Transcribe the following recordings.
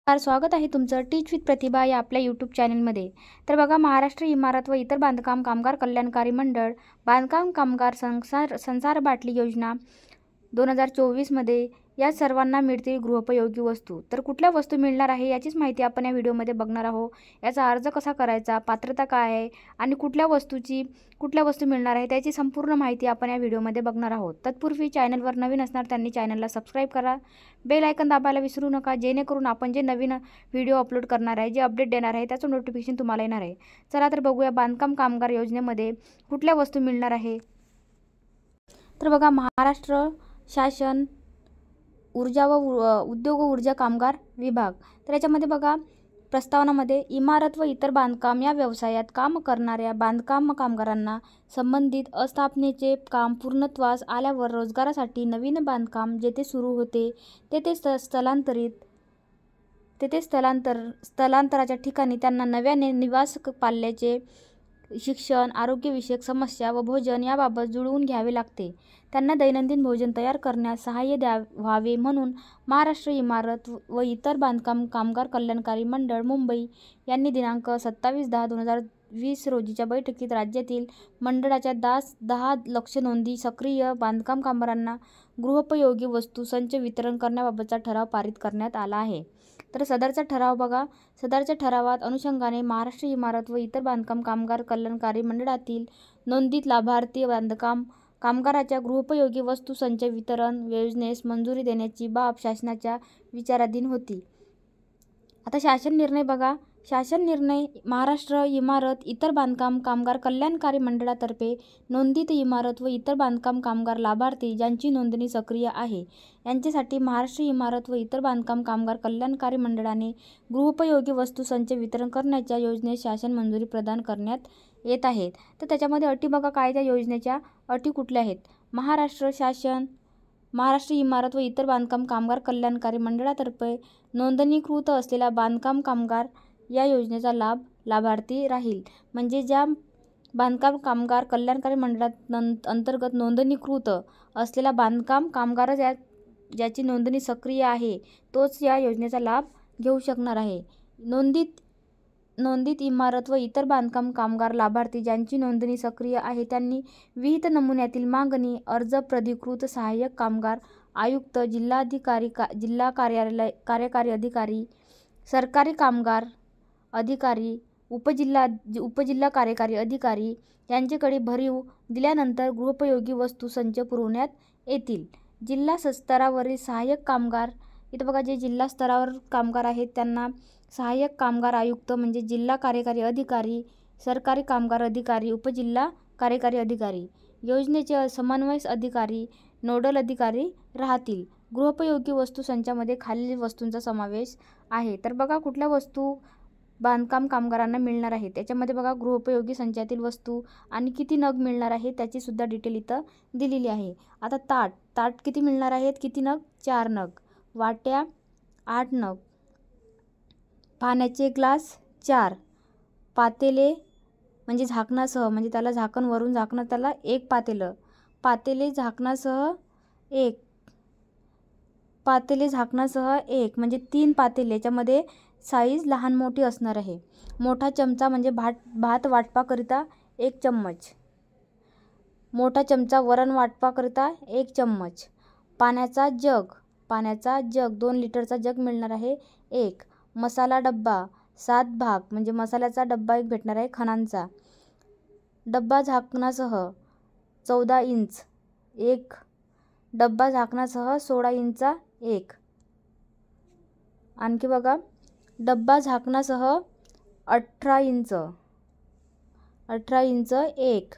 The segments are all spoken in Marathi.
स्वागत आहे तुमचं टीच विथ प्रतिभा या आपल्या यूट्यूब चॅनलमध्ये। तर बघा, महाराष्ट्र इमारत व इतर बांधकाम कामगार कल्याणकारी मंडळ बांधकाम कामगार संसार बाटली योजना 2024 मध्ये या सर्वांना मिळतील गृहोपयोगी वस्तू। तर कुठल्या वस्तू मिळणार आहे याचीच माहिती आपण या व्हिडिओमध्ये बघणार आहोत। याचा अर्ज कसा करायचा, पात्रता काय आहे आणि कुठल्या वस्तू मिळणार आहे त्याची संपूर्ण माहिती आपण या व्हिडिओमध्ये बघणार आहोत। तत्पूर्वी चॅनलवर नवीन असणार त्यांनी चॅनलला सबस्क्राइब करा, बेल आयकॉन दाबायला विसरू नका, जेणेकरून आपण जे नवीन व्हिडिओ अपलोड करणार आहे, जे अपडेट देणार आहे त्याचं नोटिफिकेशन तुम्हाला येणार आहे। चला तर बघूया बांधकाम कामगार योजनेमध्ये कुठल्या वस्तू मिळणार आहे। तर बघा, महाराष्ट्र शासन ऊर्जा व उद्योग व ऊर्जा कामगार विभाग। तर याच्यामध्ये बघा, प्रस्तावनामध्ये इमारत व इतर बांधकाम या व्यवसायात काम करणाऱ्या बांधकाम कामगारांना संबंधित आस्थापनेचे काम पूर्णत्वास आल्यावर रोजगारासाठी नवीन बांधकाम जेथे सुरू होते तेथे स्थलांतराच्या ठिकाणी त्यांना नव्याने निवास पाल्याचे शिक्षण, आरोग्यविषयक समस्या व भोजन याबाबत जुळवून घ्यावे लागते। त्यांना दैनंदिन भोजन तयार करण्यास सहाय्य व्हावे म्हणून महाराष्ट्र इमारत व इतर बांधकाम कामगार कल्याणकारी मंडळ मुंबई यांनी दिनांक 27/10/2020 रोजीच्या बैठकीत राज्यातील मंडळाच्या 10 लक्ष नोंदी सक्रिय बांधकाम कामगारांना गृहोपयोगी वस्तू संच वितरण करण्याबाबतचा ठराव पारित करण्यात आला आहे। तर सदरचा ठराव बघा, सदरच्या ठरावात अनुषंगाने महाराष्ट्र इमारत व इतर बांधकाम कामगार कल्याणकारी मंडळातील नोंदित लाभार्थी बांधकाम कामगाराच्या गृहोपयोगी वस्तू संच वितरण योजनेस मंजुरी देण्याची बाब शासनाच्या विचाराधीन होती। आता शासन निर्णय बघा, शासन निर्णय महाराष्ट्र इमारत इतर बांधकाम कामगार कल्याणकारी मंडळातर्फे नोंदित इमारत व इतर बांधकाम कामगार लाभार्थी ज्यांची नोंदणी सक्रिय आहे यांच्यासाठी महाराष्ट्र इमारत व इतर बांधकाम कामगार कल्याणकारी मंडळाने गृहोपयोगी वस्तू संच वितरण करण्याच्या योजनेस शासन मंजुरी प्रदान करण्यात येत आहेत। तर त्याच्यामध्ये अटी बघा, काय त्या योजनेच्या अटी कुठल्या आहेत। महाराष्ट्र शासन महाराष्ट्र इमारत व इतर बांधकाम कामगार कल्याणकारी मंडळातर्फे नोंदणीकृत असलेला बांधकाम कामगार या योजनेचा लाभार्थी राहील। म्हणजे ज्या बांधकाम कामगार कल्याणकारी मंडळात अंतर्गत नोंदणीकृत असलेला बांधकाम कामगार ज्याची नोंदणी सक्रिय आहे तोच या योजनेचा लाभ घेऊ शकणार आहे। नोंदित इमारत व इतर बांधकाम कामगार लाभार्थी ज्यांची नोंदणी सक्रिय आहे त्यांनी विहित नमुन्यातील मागणी अर्ज प्राधिकृत सहाय्यक कामगार आयुक्त, जिल्हाधिकारी, जिल्हा कार्यकारी अधिकारी, सरकारी कामगार अधिकारी, उपजिल्हा कार्यकारी अधिकारी यांच्याकडे भरीव दिल्यानंतर गृहोपयोगी वस्तू संच पुरवण्यात येतील। जिल्हा स्तरावरील सहाय्यक कामगार, इथं बघा, जे जिल्हा स्तरावर कामगार आहेत त्यांना सहाय्यक कामगार आयुक्त म्हणजे जिल्हा कार्यकारी अधिकारी, सरकारी कामगार अधिकारी, उपजिल्हा कार्यकारी अधिकारी, योजनेचे समन्वय अधिकारी, नोडल अधिकारी राहतील। गृहोपयोगी वस्तू संचामध्ये खालील वस्तूंचा समावेश आहे। तर बघा, कुठल्या वस्तू बांधकाम कामगारांना मिळणार आहे त्याच्यामध्ये बघा, गृहोपयोगी संचातील वस्तू आणि किती नग मिळणार आहे त्याची सुद्धा डिटेल इथं दिलेली आहे। आता ताट किती मिळणार आहेत, किती नग, 4 नग, वाट्या 8 नग, पाण्याचे ग्लास 4, पातेले म्हणजे झाकणासह, म्हणजे त्याला झाकण वरून झाकणं, त्याला 1 पातेलं, पातेले झाकणासह 1 म्हणजे 3 पातेले, याच्यामध्ये साईज लहान मोठी असणार आहे। मोठा चमचा म्हणजे भात वाटपाकरिता 1 चम्मच, मोठा चमचा वरण वाटपाकरिता 1 चम्मच, पाण्याचा जग 2 लिटरचा जग मिळणार आहे 1, मसाला डब्बा 7 भाग म्हणजे मसाल्याचा डब्बा 1 भेटणार आहे खणांचा, डब्बा झाकणासह 14 इंच 1, डब्बा झाकणासह 16 इंचचा 1, आणखी बघा, डब्बा झाकणासह 18 इंच 1,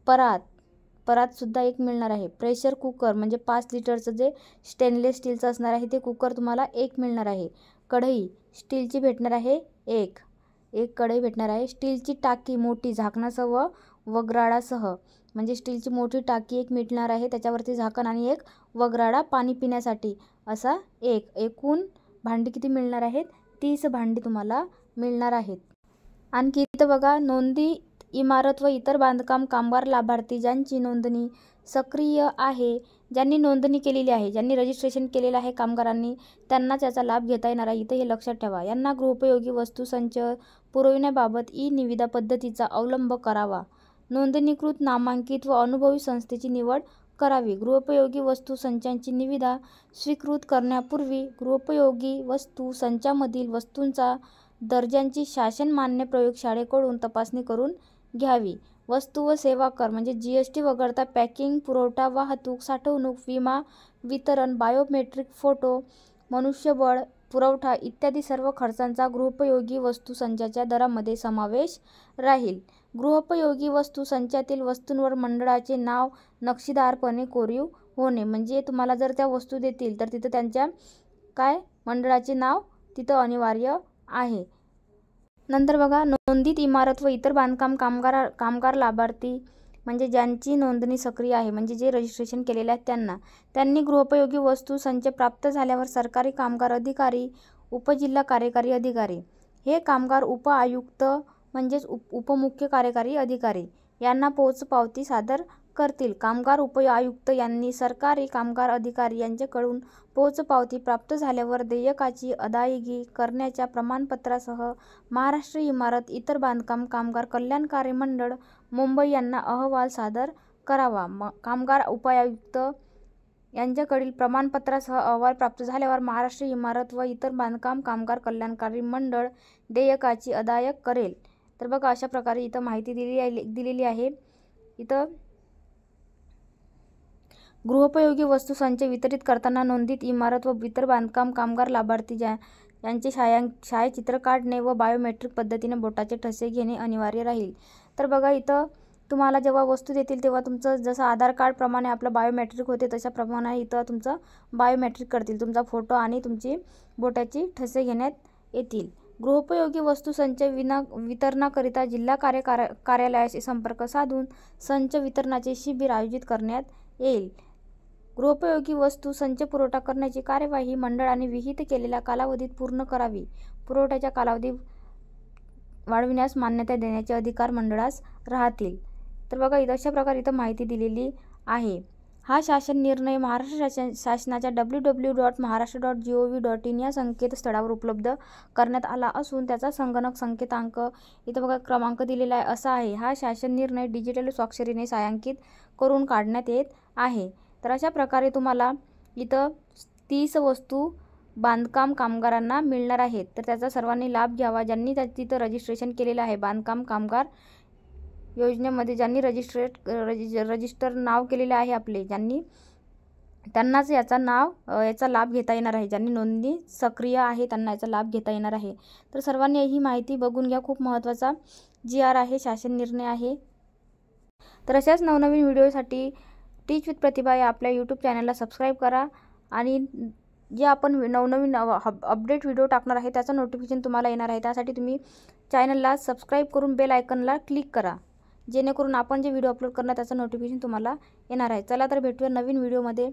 परात सुद्धा 1 मिळणार आहे। प्रेशर कुकर म्हणजे 5 लिटरचं जे स्टेनलेस स्टीलचं असणार आहे ते कुकर तुम्हाला 1 मिळणार आहे। कढई स्टीलची भेटणार आहे 1 कढई भेटणार आहे। स्टीलची टाकी मोठी झाकणासह व वगराडासह म्हणजे स्टीलची मोठी टाकी 1 मिळणार आहे, त्याच्यावरती झाकण आणि 1 वगराडा पाणी पिण्यासाठी असा 1। एकूण भांडी किती मिळणार आहेत, 30 भांडी तुम्हाला मिळणार आहेत। आणखी इथं बघा, नोंदित इमारत व इतर बांधकाम कामगार लाभार्थी ज्यांची नोंदणी सक्रिय आहे ज्यांनी नोंदणी केलेली आहे, ज्यांनी रजिस्ट्रेशन केलेलं आहे कामगारांनी, त्यांनाच याचा लाभ घेता येणार आहे. इथं हे लक्षात ठेवा. यांना गृहोपयोगी वस्तू संच पुरविण्याबाबत ई-निविदा पद्धतीचा अवलंब करावा. नोंदणीकृत, नामांकित व अनुभवी संस्थेची निवड करावी. गृहोपयोगी वस्तू संचांची निविदा स्वीकृत करण्यापूर्वी गृहोपयोगी वस्तू संचामधील वस्तूंचा दर्जांची शासनमान्य प्रयोगशाळेकडून तपासणी करून घ्यावी. वस्तू व सेवा कर म्हणजे GST वगळता पॅकिंग, पुरवठा, वाहतूक, साठवणूक, विमा, वितरण, बायोमेट्रिक, फोटो, मनुष्यबळ पुरवठा इत्यादी सर्व खर्चांचा गृहोपयोगी वस्तू संचाच्या दरामध्ये समावेश राहील. गृहोपयोगी वस्तू संचातील वस्तूंवर मंडळाचे नाव नक्षीदारपणे कोरीव होणे, म्हणजे तुम्हाला जर त्या वस्तू देतील तर तिथं त्यांच्या मंडळाचे नाव तिथं अनिवार्य आहे. नंतर बघा, नोंदित इमारत व इतर बांधकाम कामगार लाभार्थी म्हणजे ज्यांची नोंदणी सक्रिय आहे, म्हणजे जे रजिस्ट्रेशन केलेले आहेत त्यांनी गृहोपयोगी वस्तू संच प्राप्त झाल्यावर सरकारी कामगार अधिकारी, उपजिल्हा कार्यकारी अधिकारी, हे कामगार उप-आयुक्त म्हणजेच उपमुख्य कार्यकारी अधिकारी यांना पोचपावती सादर करतील. कामगार उप-आयुक्त यांनी सरकारी कामगार अधिकारी यांच्याकडून पोचपावती प्राप्त झाल्यावर देयकाची अदायगी करण्याच्या प्रमाणपत्रासह महाराष्ट्र इमारत इतर बांधकाम कामगार कल्याणकारी मंडळ मुंबई यांना अहवाल सादर करावा. कामगार उप-आयुक्त यांच्याकडील प्रमाणपत्रासह अहवाल प्राप्त झाल्यावर महाराष्ट्र इमारत व इतर बांधकाम कामगार कल्याणकारी मंडळ देयकाची अदायग करेल. तर बघा, अशा प्रकारे इथं माहिती दिलेली आहे. इथं गृहोपयोगी वस्तू संच वितरित करताना नोंदित इमारत व इतर बांधकाम कामगार लाभार्थी यांचे छायाचित्र काढणे व बायोमेट्रिक पद्धतीने बोटाचे ठसे घेणे अनिवार्य राहील. तर बघा, इथं तुम्हाला जेव्हा वस्तू देतील तेव्हा तुमचं जसं आधार कार्ड प्रमाणे आपलं बायोमेट्रिक होते तशा प्रमाणे इथं तुमचं बायोमेट्रिक करतील. तुमचा फोटो आणि तुमची बोटाची ठसे घेण्यात येतील. गृहोपयोगी वस्तू संच वितरणाकरिता जिल्हा कार्यालयाशी संपर्क साधून संच वितरणाचे शिबिर आयोजित करण्यात येईल. गृहोपयोगी वस्तू संच पुरवठा करण्याची कार्यवाही मंडळाने विहित केलेल्या कालावधीत पूर्ण करावी. पुरवठ्याचा कालावधी वाढविण्यास मान्यता देण्याचे अधिकार मंडळास राहतील. तर बघा, अशा प्रकारे इथं माहिती दिलेली आहे. हा शासन निर्णय महाराष्ट्र शासनाच्या www.maharashtra.gov.in या संकेतस्थळावर उपलब्ध करण्यात आला असून त्याचा संगणक संकेतांक इथं बघा क्रमांक दिलेला आहे असा आहे. हा शासन निर्णय डिजिटल स्वाक्षरीने छायांकित करून काढण्यात येत आहे. तर अशा प्रकारे तुम्हाला इथं 30 वस्तू बांधकाम कामगारांना मिळणार आहेत. तर त्याचा सर्वांनी लाभ घ्यावा. ज्यांनी तिथं रजिस्ट्रेशन केलेलं आहे बांधकाम कामगार योजनेमध्ये, ज्यांनी रजिस्टर नाव केलेले आहे आपले, त्यांनाच याचा लाभ घेता येणार आहे. ज्यांनी नोंदणी सक्रिय आहे त्यांना याचा लाभ घेता येणार आहे. तर सर्वांनी ही माहिती बघून घ्या. खूप महत्त्वाचा GR आहे, शासन निर्णय आहे. तर अशाच नवनवीन व्हिडिओसाठी टीच विथ प्रतिभा या आपल्या यूट्यूब चॅनलला सबस्क्राईब करा आणि जे आपण नवनवीन अपडेट व्हिडिओ टाकणार आहे त्याचं नोटिफिकेशन तुम्हाला येणार आहे. त्यासाठी तुम्ही चॅनलला सबस्क्राईब करून बेल आयकनला क्लिक करा, जेणेकरून आपण जे व्हिडिओ अपलोड करणार त्याचं नोटिफिकेशन तुम्हाला येणार आहे. चला तर भेटूया नवीन व्हिडिओमध्ये.